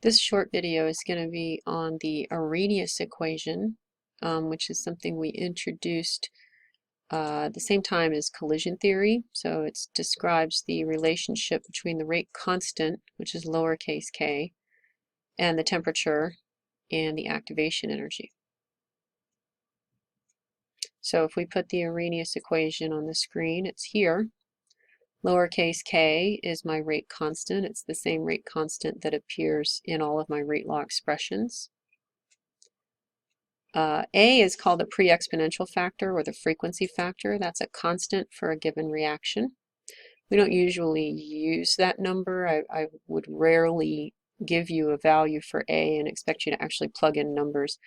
This short video is going to be on the Arrhenius equation, which is something we introduced at the same time as collision theory. So it describes the relationship between the rate constant, which is lowercase k, and the temperature and the activation energy. So if we put the Arrhenius equation on the screen, it's here. Lowercase k is my rate constant. It's the same rate constant that appears in all of my rate law expressions. A is called the pre-exponential factor or the frequency factor. That's a constant for a given reaction. We don't usually use that number. I would rarely give you a value for A and expect you to actually plug in numbers.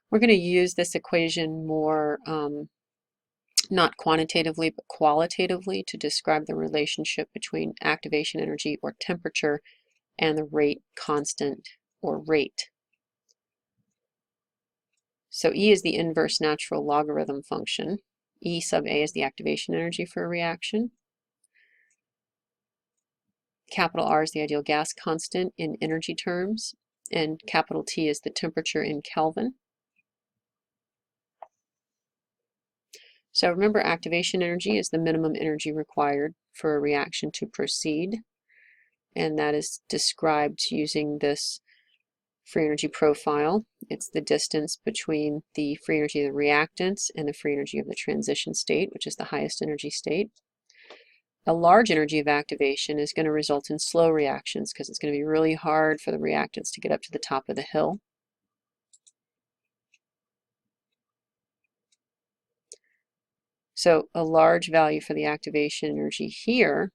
We're going to use this equation more not quantitatively but qualitatively to describe the relationship between activation energy or temperature and the rate constant or rate. So E is the inverse natural logarithm function. E sub A is the activation energy for a reaction. Capital R is the ideal gas constant in energy terms, and capital T is the temperature in Kelvin. So remember, activation energy is the minimum energy required for a reaction to proceed, and that is described using this free energy profile. It's the distance between the free energy of the reactants and the free energy of the transition state, which is the highest energy state. A large energy of activation is going to result in slow reactions because it's going to be really hard for the reactants to get up to the top of the hill. So a large value for the activation energy here,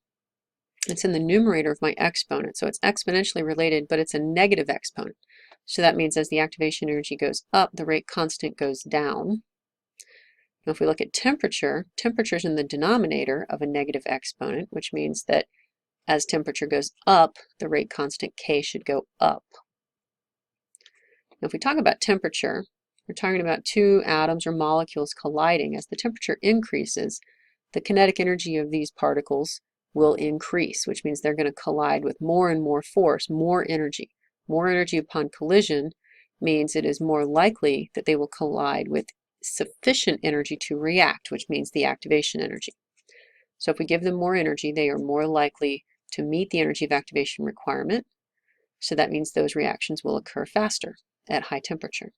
it's in the numerator of my exponent. So it's exponentially related, but it's a negative exponent. So that means as the activation energy goes up, the rate constant goes down. Now if we look at temperature, temperature is in the denominator of a negative exponent, which means that as temperature goes up, the rate constant K should go up. Now if we talk about temperature, we're talking about two atoms or molecules colliding. As the temperature increases, the kinetic energy of these particles will increase, which means they're going to collide with more and more force, more energy. More energy upon collision means it is more likely that they will collide with sufficient energy to react, which means the activation energy. So if we give them more energy, they are more likely to meet the energy of activation requirement. So that means those reactions will occur faster at high temperature.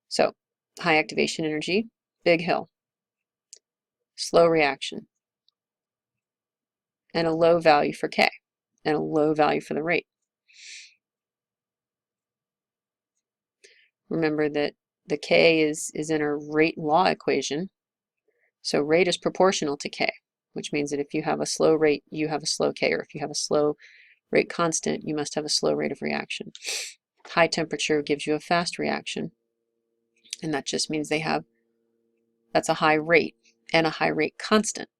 So high activation energy, big hill, slow reaction, and a low value for K, and a low value for the rate. Remember that the K is in a rate law equation, so rate is proportional to K, which means that if you have a slow rate, you have a slow K, or if you have a slow rate constant, you must have a slow rate of reaction. High temperature gives you a fast reaction, and that just means that's a high rate and a high rate constant.